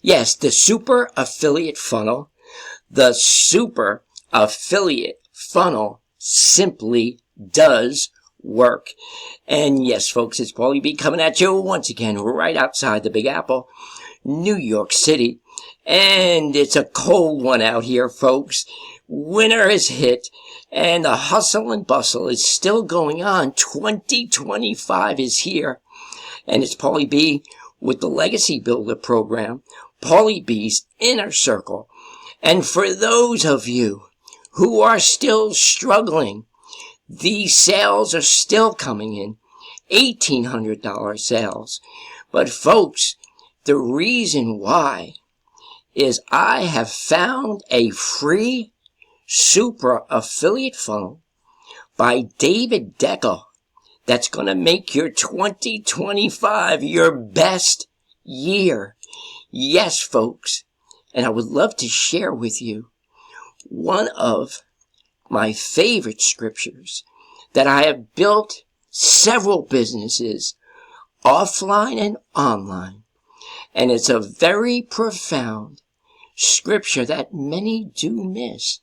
Yes, the super affiliate funnel. The super affiliate funnel simply does work. And yes, folks, it's Paulie B coming at you once again right outside the Big Apple, New York City. And it's a cold one out here, folks. Winter has hit and the hustle and bustle is still going on. 2025 is here. And it's Paulie B with the Legacy Builder program, Paulie B's Inner Circle. And for those of you who are still struggling, these sales are still coming in, $1,800 sales. But folks, the reason why is I have found a free super affiliate funnel by David Dekel that's going to make your 2025 your best year. Yes, folks. And I would love to share with you one of my favorite scriptures that I have built several businesses offline and online. And it's a very profound scripture that many do miss.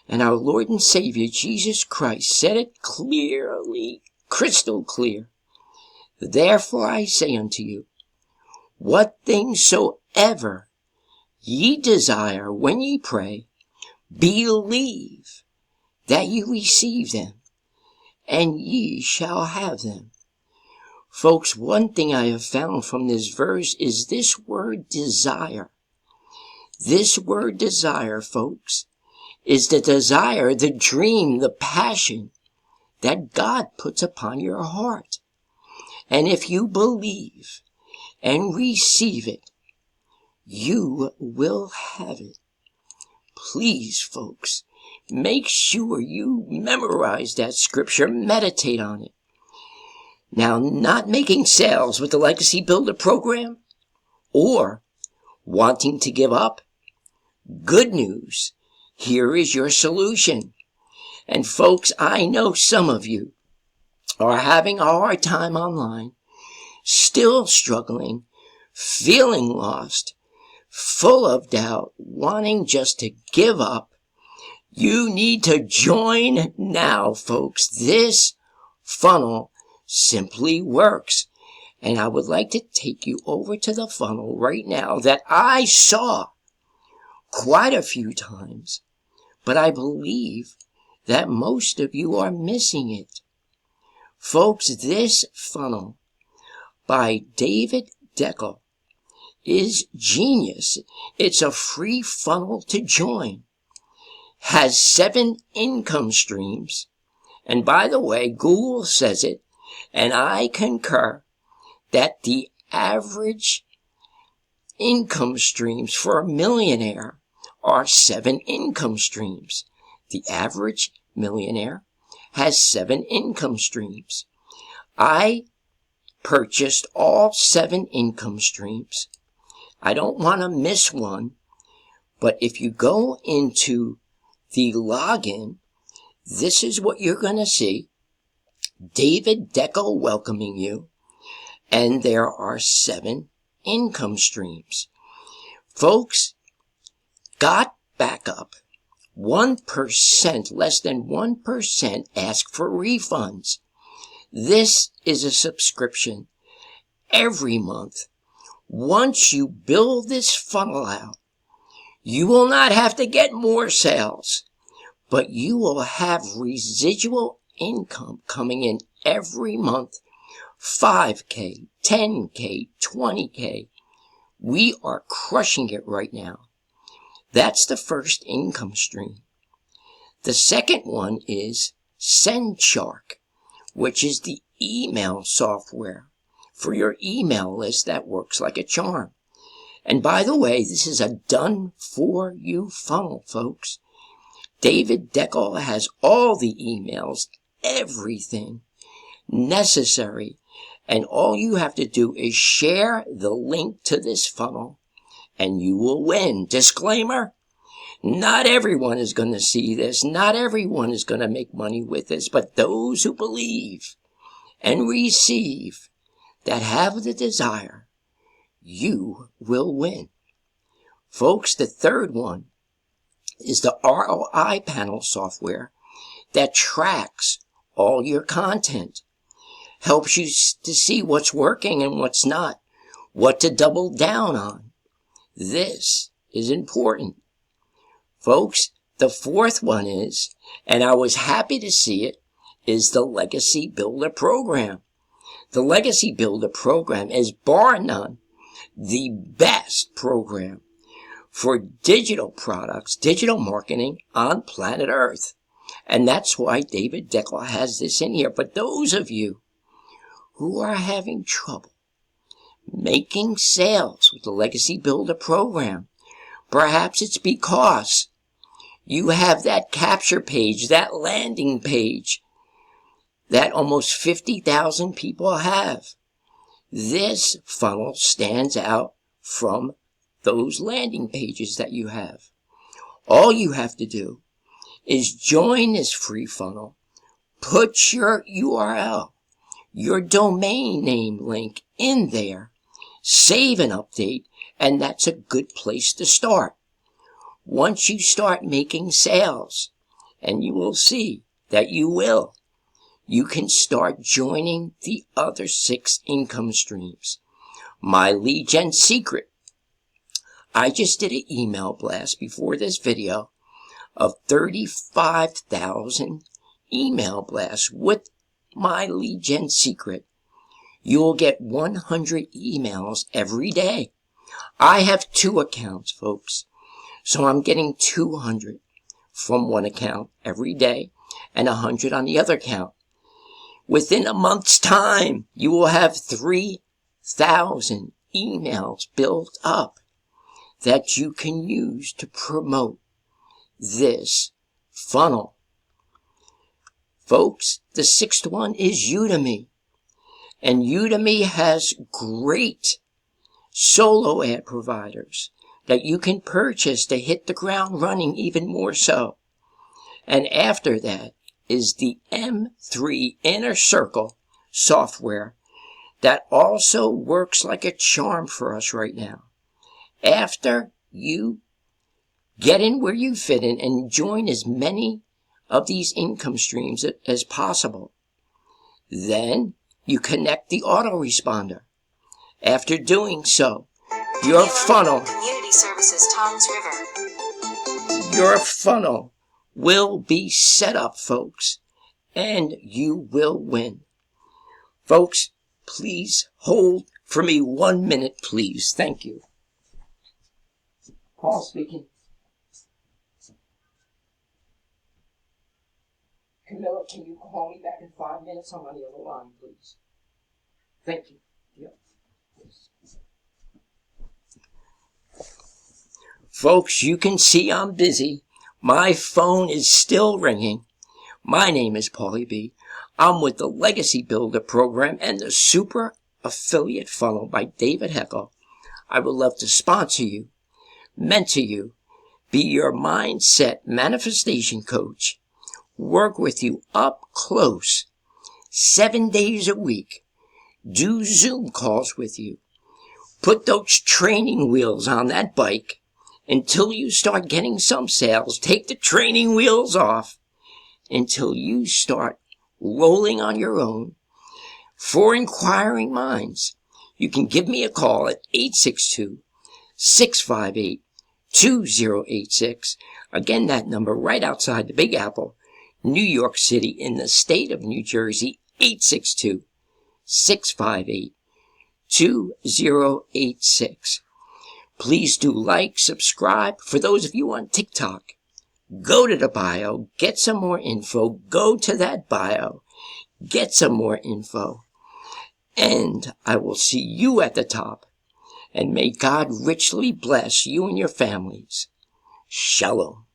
And our Lord and Savior Jesus Christ said it clearly, crystal clear. Therefore I say unto you, what things soever ye desire when ye pray, believe that you receive them, and ye shall have them. Folks, one thing I have found from this verse is this word desire. This word desire, folks, is the desire, the dream, the passion that God puts upon your heart. And if you believe and receive it, you will have it. Please, folks, make sure you memorize that scripture, meditate on it. Now, not making sales with the Legacy Builder program or wanting to give up? Good news. Here is your solution. And folks, I know some of you are having a hard time online, still struggling, feeling lost, full of doubt, wanting just to give up. You need to join now, folks. This funnel simply works. And I would like to take you over to the funnel right now that I saw quite a few times, but I believe that most of you are missing it. Folks, this funnel by David Dekel is genius. It's a free funnel to join. Has 7 income streams. And by the way, Google says it, and I concur, that the average income streams for a millionaire are 7 income streams. The average millionaire has 7 income streams. I purchased all 7 income streams. I don't want to miss one, but if you go into the login, this is what you're going to see. David Dekel welcoming you, and there are 7 income streams. Folks, got back up. 1%, less than 1% ask for refunds. This is a subscription every month. Once you build this funnel out, you will not have to get more sales, but you will have residual income coming in every month. 5K, 10K, 20K. We are crushing it right now. That's the first income stream. The second one is SendShark, which is the email software for your email list that works like a charm. And by the way, this is a done-for-you funnel, folks. David Dekel has all the emails, everything necessary, and all you have to do is share the link to this funnel, and you will win. Disclaimer, not everyone is going to see this. Not everyone is going to make money with this, but those who believe and receive that have the desire, you will win. Folks, the third one is the ROI panel software that tracks all your content, helps you to see what's working and what's not, what to double down on. This is important. Folks, the fourth one is, and I was happy to see it, is the Legacy Builder program. The Legacy Builder program is bar none the best program for digital products, digital marketing on planet Earth. And that's why David Dekel has this in here. But those of you who are having trouble making sales with the Legacy Builder program, perhaps it's because you have that capture page, that landing page that almost 50,000 people have. This funnel stands out from those landing pages that you have. All you have to do is join this free funnel, put your URL, your domain name link in there, save and update, and that's a good place to start. Once you start making sales, and you will see that you will, you can start joining the other 6 income streams. My lead gen secret. I just did an email blast before this video of 35,000 email blasts with my lead gen secret. You will get 100 emails every day. I have 2 accounts, folks. So I'm getting 200 from one account every day and 100 on the other account. Within a month's time, you will have 3,000 emails built up that you can use to promote this funnel. Folks, the 6th one is Udemy. And Udemy has great solo ad providers that you can purchase to hit the ground running even more so. And after that is the M3 Inner Circle software that also works like a charm for us right now. After you get in where you fit in and join as many of these income streams as possible, then you connect the autoresponder. After doing so, your funnel, Community Services, Toms River. Your funnel will be set up, folks, and you will win. Folks, please hold for me 1 minute, please. Thank you. Paul speaking. Camilla, can you call me back in 5 minutes? I'm on the other line, please. Thank you. Yep. Folks, you can see I'm busy. My phone is still ringing. My name is Paulie B. I'm with the Legacy Builder program and the Super Affiliate Funnel by David Dekel. I would love to sponsor you, mentor you, be your mindset manifestation coach, work with you up close, 7 days a week, do Zoom calls with you, put those training wheels on that bike until you start getting some sales, take the training wheels off until you start rolling on your own. For inquiring minds, you can give me a call at 862-658-2086. Again, that number right outside the Big Apple, New York City, in the state of New Jersey, 862-658-2086. Please do like, subscribe. For those of you on TikTok, go to the bio, get some more info. Go to that bio, get some more info. And I will see you at the top. And may God richly bless you and your families. Shalom.